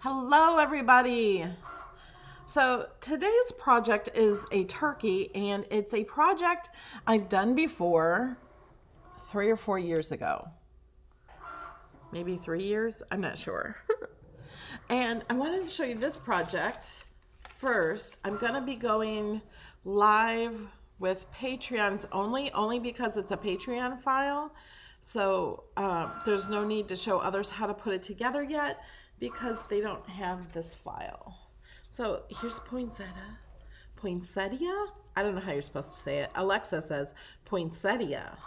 Hello, everybody. So today's project is a turkey, and it's a project I've done before 3 or 4 years ago. Maybe 3 years, I'm not sure. And I wanted to show you this project first. I'm gonna be going live with Patreons only because it's a Patreon file. So there's no need to show others how to put it together yet because they don't have this file. So here's Poinsettia. Poinsettia? I don't know how you're supposed to say it. Alexa says Poinsettia.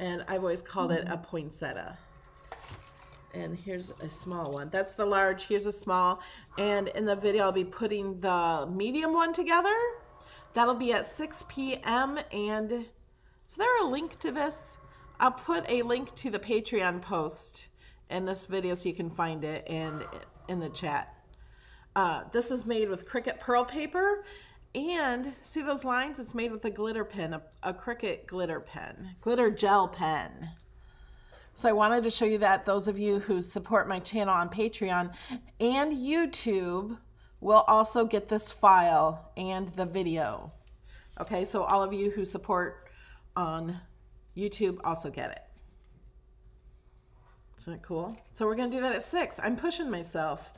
And I've always called it a poinsettia. And here's a small one. That's the large, here's a small. And in the video, I'll be putting the medium one together. That'll be at 6 p.m. And is there a link to this? I'll put a link to the Patreon post in this video so you can find it and in the chat. This is made with Cricut Pearl paper. And see those lines? It's made with a glitter pen, a Cricut glitter pen, glitter gel pen. So I wanted to show you that. Those of you who support my channel on Patreon and YouTube will also get this file and the video. Okay, so all of you who support on YouTube also get it. Isn't that cool? So we're gonna do that at 6. I'm pushing myself.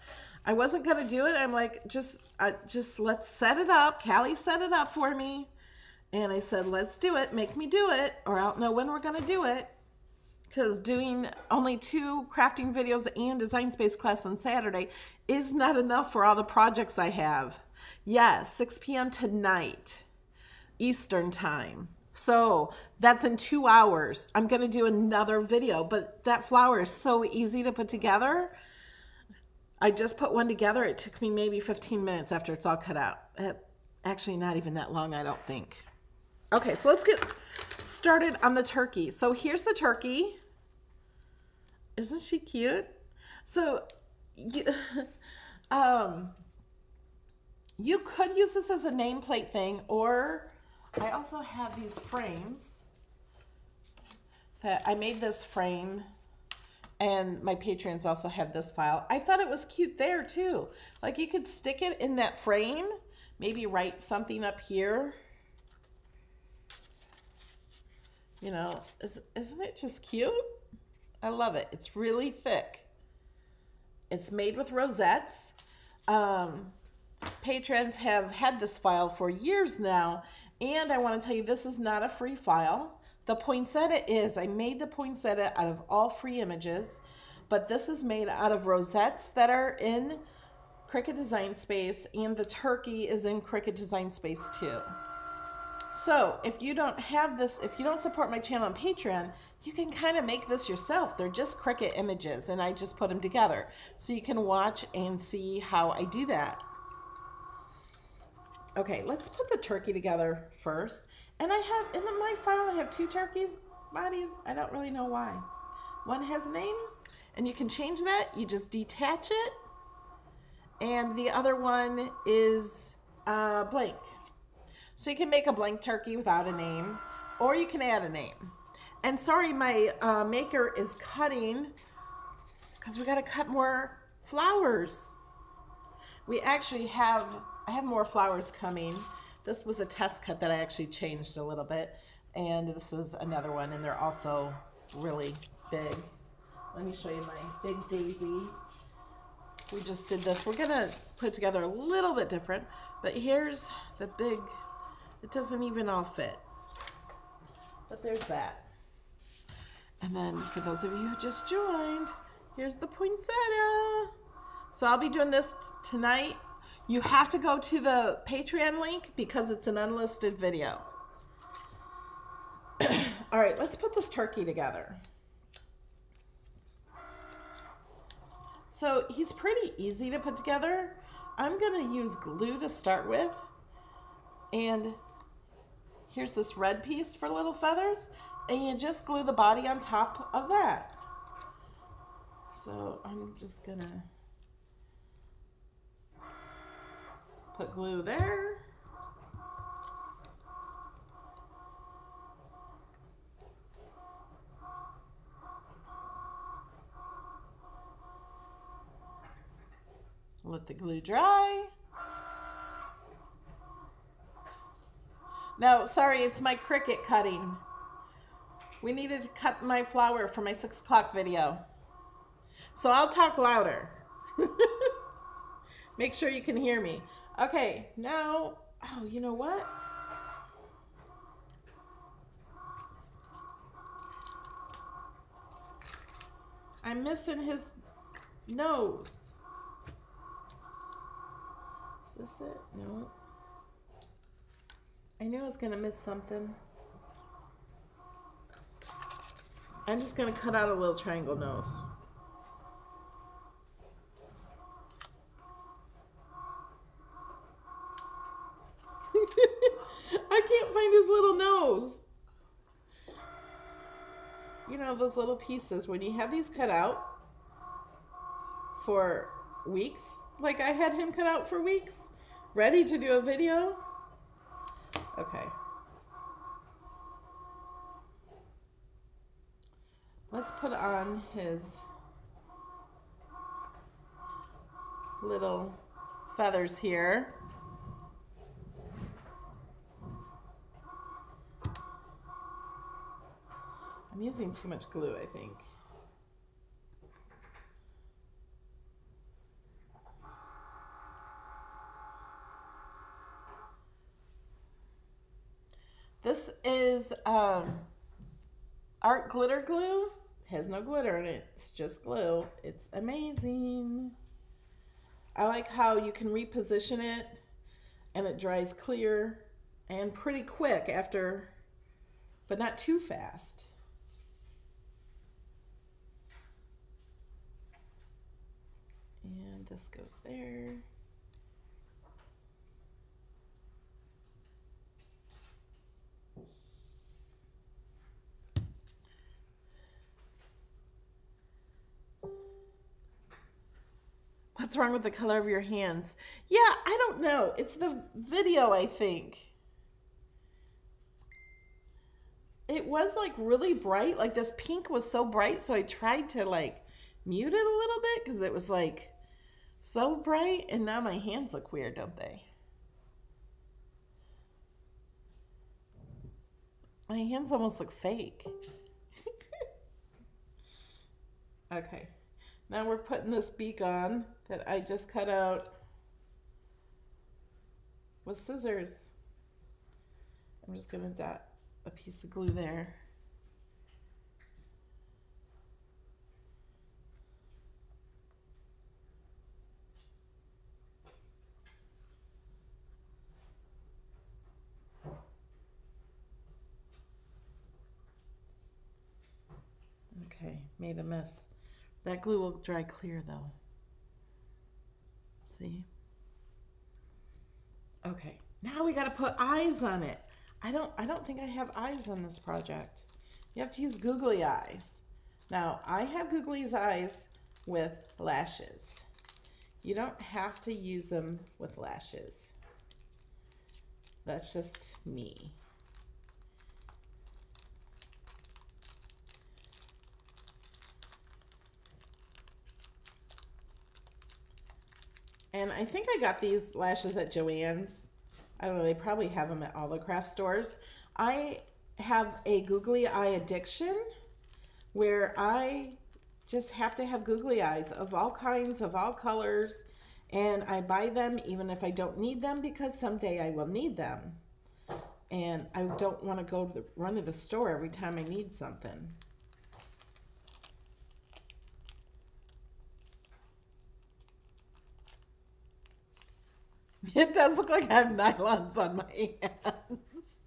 I wasn't gonna do it. I'm like, just let's set it up. Callie set it up for me. And I said, let's do it, make me do it, or I don't know when we're gonna do it. Because doing only 2 crafting videos and Design Space class on Saturday is not enough for all the projects I have. Yes, 6 p.m. tonight, Eastern time. So that's in 2 hours. I'm gonna do another video, but that flower is so easy to put together. I just put one together. It took me maybe 15 minutes after it's all cut out. Actually, not even that long, I don't think. Okay, so let's get started on the turkey. So here's the turkey. Isn't she cute? So you could use this as a nameplate thing, or I also have these frames that I made this frame, and my patrons also have this file. I thought it was cute there too. Like you could stick it in that frame, maybe write something up here. You know, isn't it just cute? I love it. It's really thick. It's made with rosettes. Patrons have had this file for years now, and I want to tell you this is not a free file. The poinsettia is. I made the poinsettia out of all free images, but this is made out of rosettes that are in Cricut Design Space, and the turkey is in Cricut Design Space too. So if you don't have this, if you don't support my channel on Patreon, you can kind of make this yourself. They're just Cricut images, and I just put them together. So you can watch and see how I do that. Okay, let's put the turkey together first. And I have, in my file, I have 2 turkeys bodies. I don't really know why. One has a name, and you can change that. You just detach it. And the other one is blank. So you can make a blank turkey without a name, or you can add a name. And sorry, my maker is cutting because we got to cut more flowers. We actually have, I have more flowers coming. This was a test cut that I actually changed a little bit. And this is another one, and they're also really big. Let me show you my big daisy. We just did this. We're gonna put it together a little bit different, but here's the big, it doesn't even all fit. But there's that. And then for those of you who just joined, here's the poinsettia. So I'll be doing this tonight. You have to go to the Patreon link because it's an unlisted video. All right, let's put this turkey together. So he's pretty easy to put together. I'm gonna use glue to start with. And here's this red piece for little feathers, and you just glue the body on top of that. So I'm just gonna put glue there. let the glue dry. No, sorry, it's my Cricut cutting. We needed to cut my flower for my 6 o'clock video. So I'll talk louder. Make sure you can hear me. Okay, now, oh, you know what? I'm missing his nose. Is this it? No. I knew I was gonna miss something. I'm just gonna cut out a little triangle nose. I can't find his little nose. You know, those little pieces, when you have these cut out for weeks, like I had him cut out for weeks, ready to do a video. Okay. Let's put on his little feathers here. I'm using too much glue, I think. This is art glitter glue. It has no glitter in it. It's just glue. It's amazing. I like how you can reposition it and it dries clear and pretty quick after, but not too fast. And this goes there. What's wrong with the color of your hands? Yeah, I don't know. It's the video, I think. It was like really bright. Like this pink was so bright, so I tried to like mute it a little bit because it was like so bright, and now my hands look weird, don't they? My hands almost look fake. Okay, now we're putting this beak on that I just cut out with scissors. I'm just gonna dot a piece of glue there. Okay, made a mess. That glue will dry clear though. See? Okay, now we gotta put eyes on it. I don't think I have eyes on this project. You have to use googly eyes. Now, I have googly eyes with lashes. You don't have to use them with lashes. That's just me. And I think I got these lashes at Joann's. I don't know, they probably have them at all the craft stores. I have a googly eye addiction where I just have to have googly eyes of all kinds, of all colors, and I buy them even if I don't need them because someday I will need them. And I don't want to go to run to the store every time I need something. It does look like I have nylons on my hands.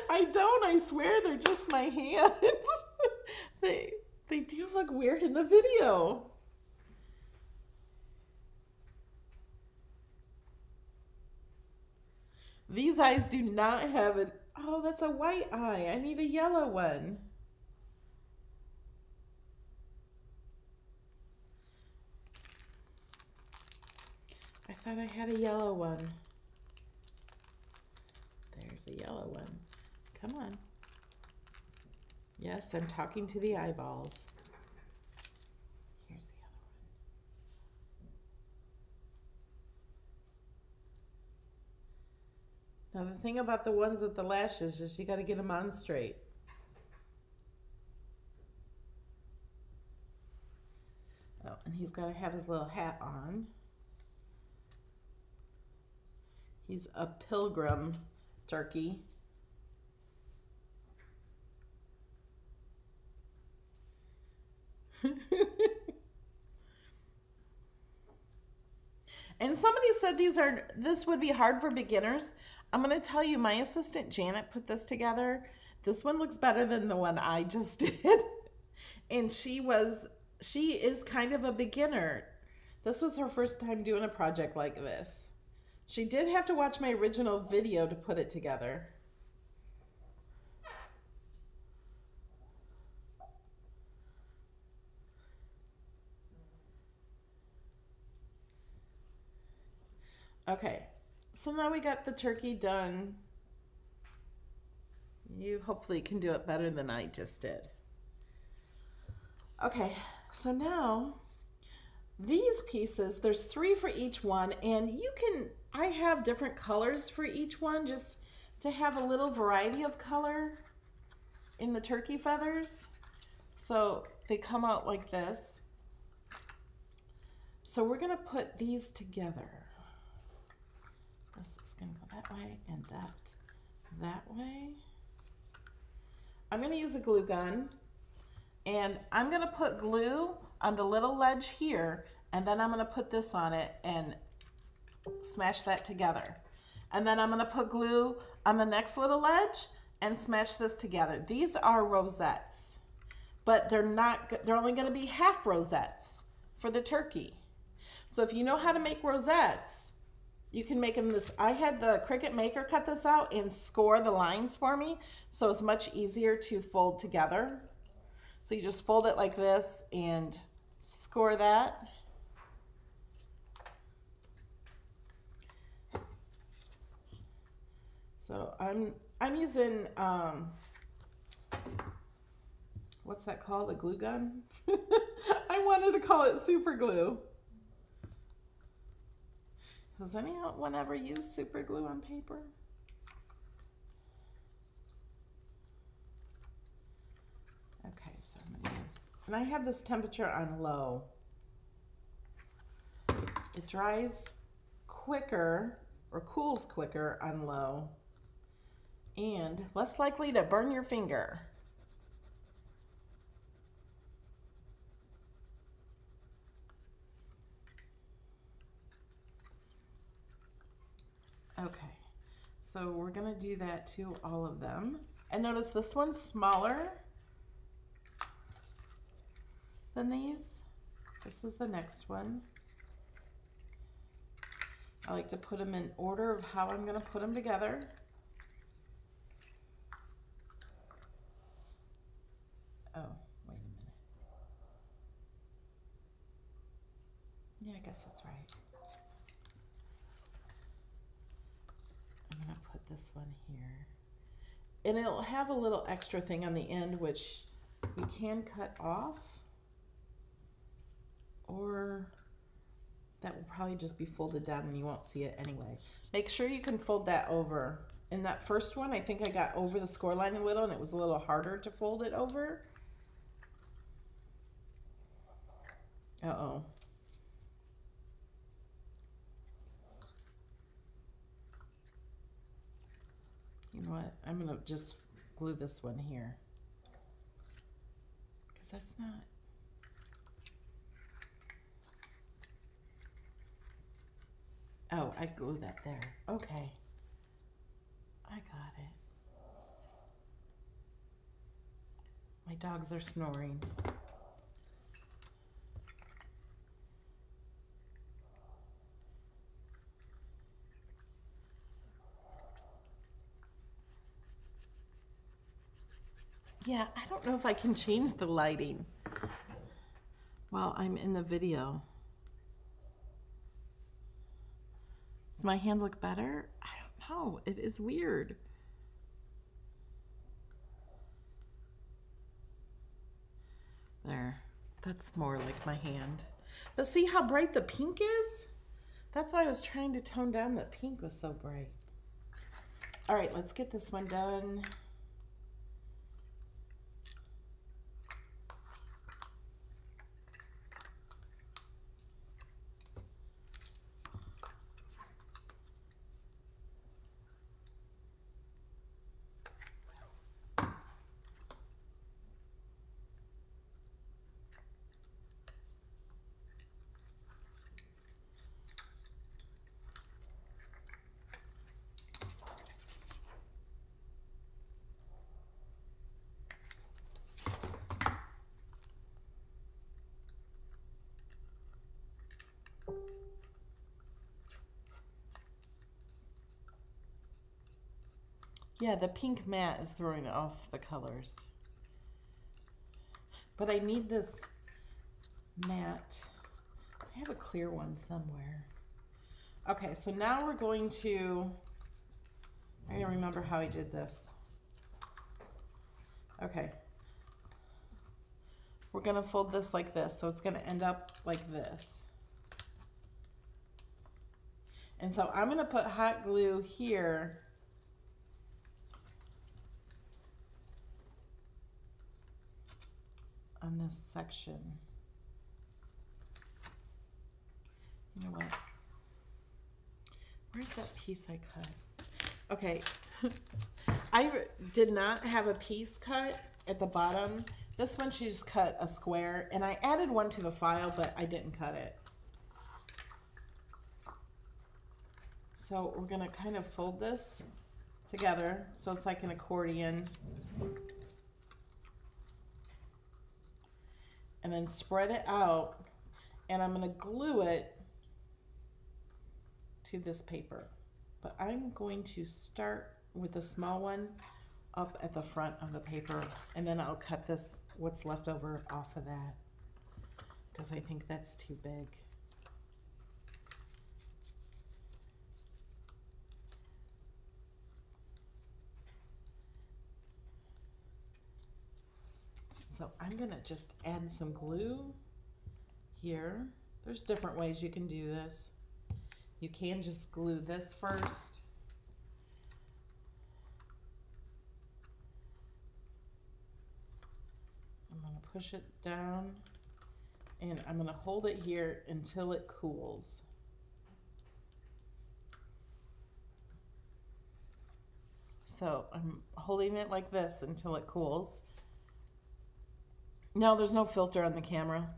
I don't, I swear they're just my hands. They do look weird in the video. These eyes do not have an, oh, that's a white eye. I need a yellow one. I thought I had a yellow one. There's a yellow one. Come on. Yes, I'm talking to the eyeballs. Here's the other Now the thing about the ones with the lashes is you got to get them on straight. Oh, and he's got to have his little hat on. He's a pilgrim turkey. And somebody said this would be hard for beginners. I'm going to tell you, my assistant Janet put this together. This one looks better than the one I just did. And she is kind of a beginner. This was her first time doing a project like this. She did have to watch my original video to put it together. Okay, so now we got the turkey done. You hopefully can do it better than I just did. Okay, so now these pieces, there's 3 for each one, and I have different colors for each one just to have a little variety of color in the turkey feathers. So they come out like this. So we're gonna put these together. This is gonna go that way and that way. I'm gonna use a glue gun, and I'm gonna put glue on the little ledge here, and then I'm gonna put this on it and smash that together. And then I'm gonna put glue on the next little ledge and smash this together. These are rosettes, but they're only gonna be half rosettes for the turkey. So if you know how to make rosettes, you can make them this. I had the Cricut Maker cut this out and score the lines for me, so it's much easier to fold together. So you just fold it like this and score that. So I'm using what's that called? A glue gun? I wanted to call it super glue. Has anyone ever used super glue on paper? Okay, so I'm gonna use, and I have this temperature on low. It dries quicker or cools quicker on low and less likely to burn your finger. Okay, so we're gonna do that to all of them. And notice this one's smaller than these. This is the next one. I like to put them in order of how I'm gonna put them together. Oh, wait a minute. Yeah, I guess that's right. I'm gonna put this one here. And it'll have a little extra thing on the end, which we can cut off, or that will probably just be folded down and you won't see it anyway. Make sure you can fold that over. In that first one, I think I got over the score line a little and it was a little harder to fold it over. Uh-oh. You know what? I'm gonna just glue this one here, because that's not. Oh, I glued that there. Okay. I got it. My dogs are snoring. Yeah, I don't know if I can change the lighting while I'm in the video. Does my hand look better? I don't know. It is weird. There. That's more like my hand. But see how bright the pink is? That's why I was trying to tone down that pink was so bright. All right, let's get this one done. Yeah, the pink matte is throwing off the colors. But I need this matte. I have a clear one somewhere. Okay, so now we're going to, I don't remember how I did this. Okay. We're gonna fold this like this, so it's gonna end up like this. And so I'm gonna put hot glue here on this section. You know what? Where's that piece I cut? Okay, I did not have a piece cut at the bottom. This one she just cut a square, and I added one to the file, but I didn't cut it. So we're gonna kind of fold this together so it's like an accordion. And then spread it out, and I'm gonna glue it to this paper. But I'm going to start with a small one up at the front of the paper, and then I'll cut this, what's left over, off of that, because I think that's too big. So I'm gonna just add some glue here. There's different ways you can do this. You can just glue this first. I'm gonna push it down, and I'm gonna hold it here until it cools. So I'm holding it like this until it cools. No, there's no filter on the camera.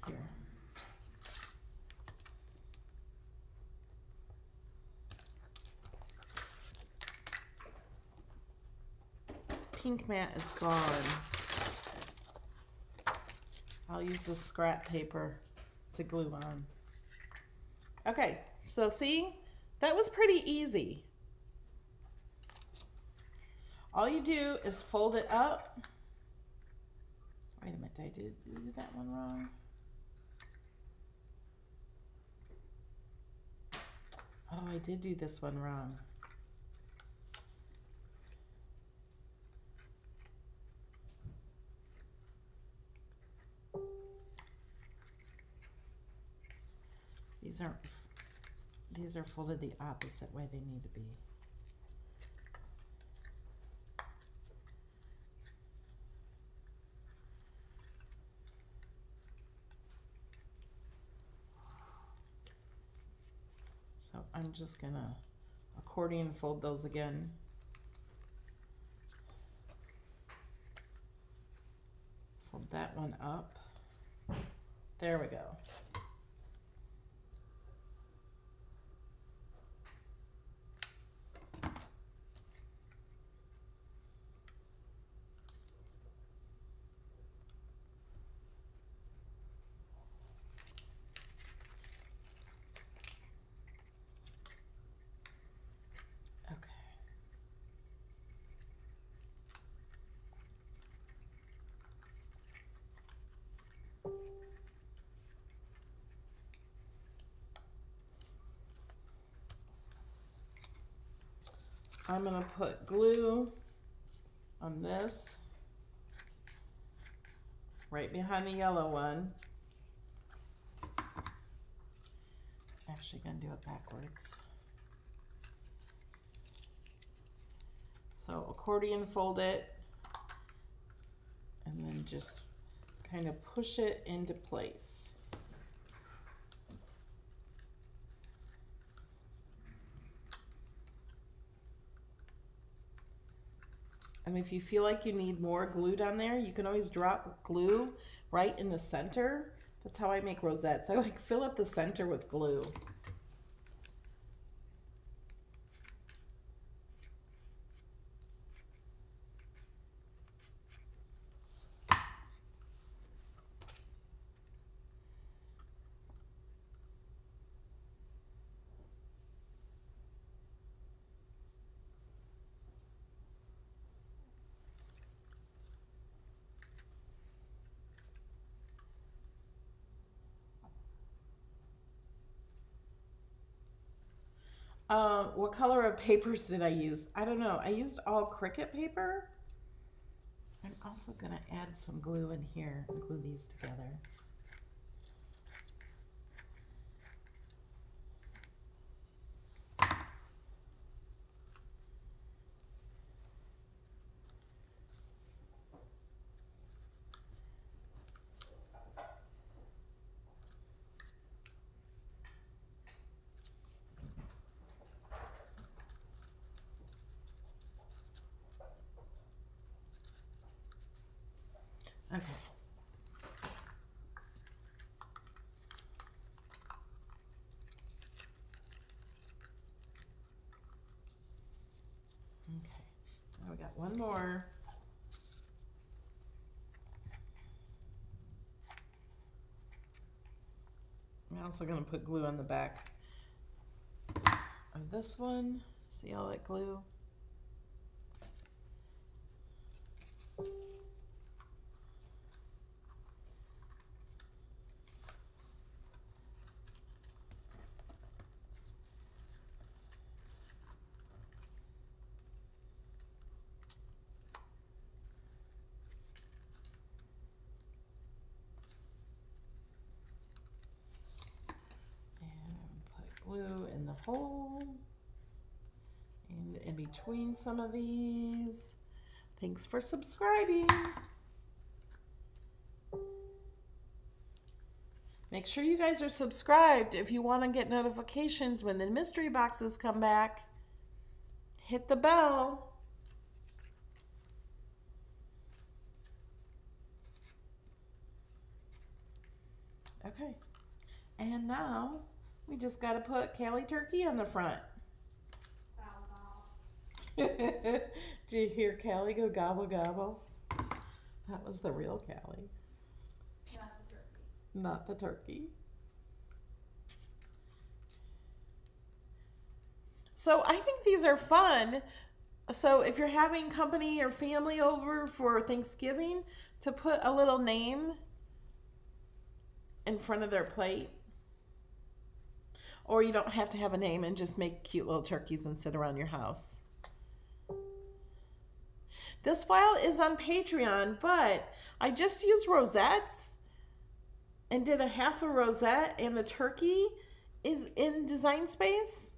Here. Pink matte is gone. I'll use the scrap paper to glue on. Okay, so see, that was pretty easy. All you do is fold it up. Wait a minute, did I do that one wrong? Oh, I did do this one wrong. These are folded the opposite way they need to be. So I'm just gonna accordion fold those again. Fold that one up. There we go. I'm gonna put glue on this, right behind the yellow one. Actually gonna do it backwards. So accordion fold it and then just kind of push it into place. And if you feel like you need more glue down there, you can always drop glue right in the center. That's how I make rosettes. I like fill up the center with glue. What color of papers did I use? I don't know. I used all Cricut paper. I'm also gonna add some glue in here and glue these together. Okay. Okay. Now we got one more. I'm also going to put glue on the back of this one. See all that glue? Glue in the hole and in between some of these. Thanks for subscribing. Make sure you guys are subscribed if you want to get notifications when the mystery boxes come back. Hit the bell. Okay, and now we just got to put Callie Turkey on the front. Did you hear Callie go gobble gobble? That was the real Callie. Not the turkey. Not the turkey. So I think these are fun. So if you're having company or family over for Thanksgiving, to put a little name in front of their plate. Or you don't have to have a name and just make cute little turkeys and sit around your house. This file is on Patreon, but I just used rosettes and did a half a rosette, and the turkey is in Design Space.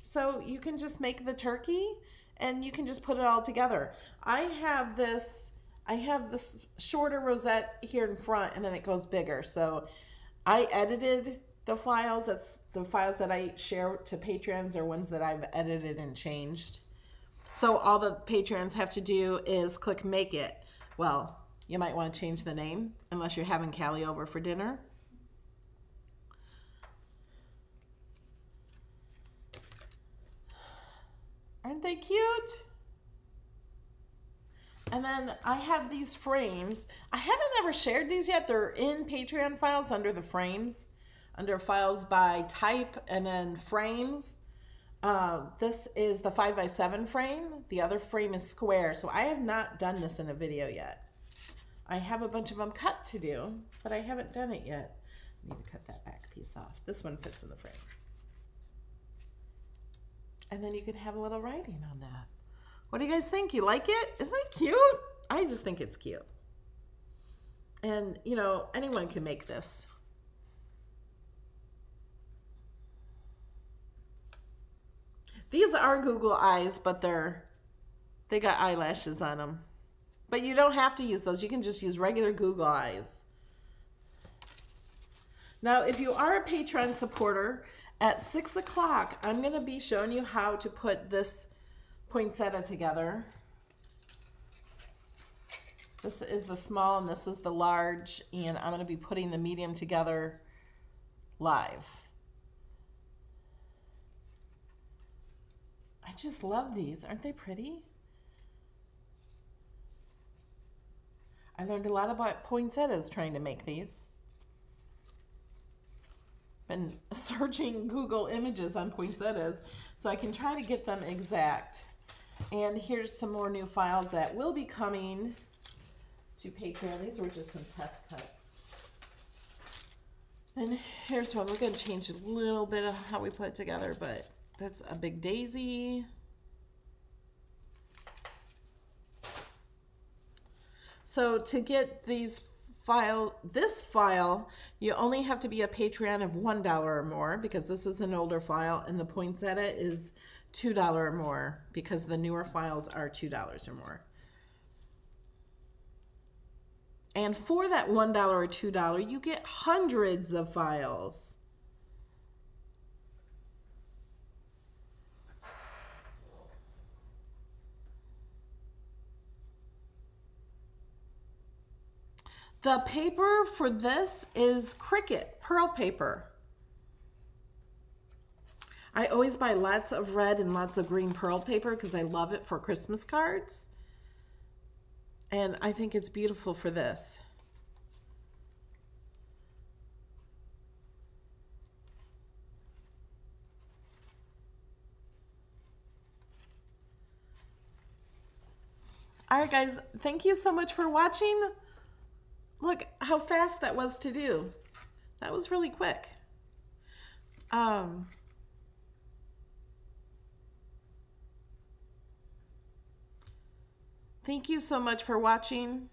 So you can just make the turkey and you can just put it all together. I have this shorter rosette here in front and then it goes bigger. So I edited the files. That's the files that I share to patrons, or ones that I've edited and changed. So all the patrons have to do is click make it. Well, you might want to change the name unless you're having Callie over for dinner. Aren't they cute? And then I have these frames. I haven't ever shared these yet. They're in Patreon files under the frames, under files by type and then frames. This is the 5x7 frame. The other frame is square. So I have not done this in a video yet. I have a bunch of them cut to do, but I haven't done it yet. I need to cut that back piece off. This one fits in the frame. And then you can have a little writing on that. What do you guys think? You like it? Isn't it cute? I just think it's cute. And, you know, anyone can make this. These are Google eyes, but they got eyelashes on them. But you don't have to use those. You can just use regular Google eyes. Now, if you are a Patreon supporter, at 6 o'clock, I'm going to be showing you how to put this poinsettia together. This is the small and this is the large, and I'm going to be putting the medium together live. I just love these. Aren't they pretty? I learned a lot about poinsettias trying to make these. Been searching Google images on poinsettias so I can try to get them exact. And here's some more new files that will be coming to Patreon. These were just some test cuts. And here's one. We're going to change a little bit of how we put it together, but that's a big daisy. So to get this file, you only have to be a Patreon of $1 or more, because this is an older file, and the poinsettia is $2 or more because the newer files are $2 or more. And for that $1 or $2, you get hundreds of files. The paper for this is Cricut Pearl paper. I always buy lots of red and lots of green pearl paper because I love it for Christmas cards. And I think it's beautiful for this. All right, guys, thank you so much for watching. Look how fast that was to do. That was really quick. Thank you so much for watching.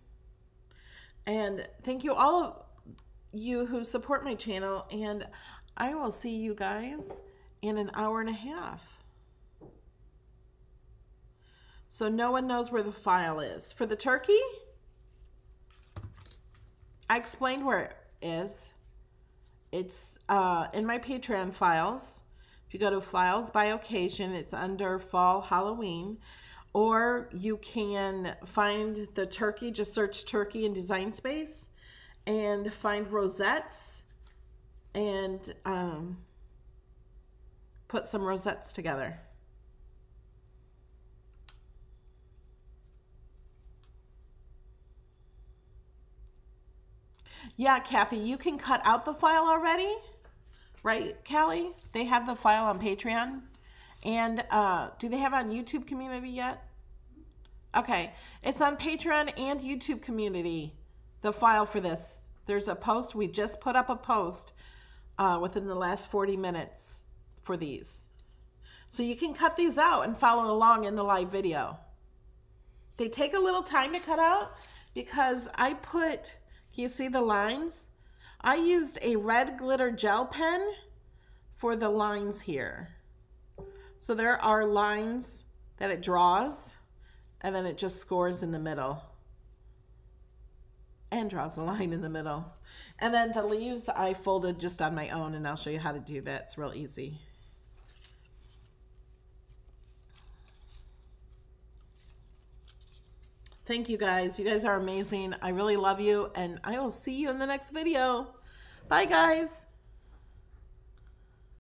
And thank you all of you who support my channel. And I will see you guys in an hour and a half. So no one knows where the file is. For the turkey, I explained where it is. It's in my Patreon files. If you go to Files by Occasion, it's under Fall Halloween. Or you can find the turkey, just search turkey in Design Space and find rosettes and put some rosettes together. Yeah, Kathy, you can cut out the file already, right, Callie? They have the file on Patreon. And do they have it on YouTube community yet? Okay, it's on Patreon and YouTube community, the file for this. There's a post. We just put up a post within the last 40 minutes for these. So you can cut these out and follow along in the live video. They take a little time to cut out because I put... Can you see the lines? I used a red glitter gel pen for the lines here. So there are lines that it draws, and then it just scores in the middle. And draws a line in the middle. And then the leaves I folded just on my own, and I'll show you how to do that. It's real easy. Thank you guys. You guys are amazing. I really love you, and I will see you in the next video. Bye, guys.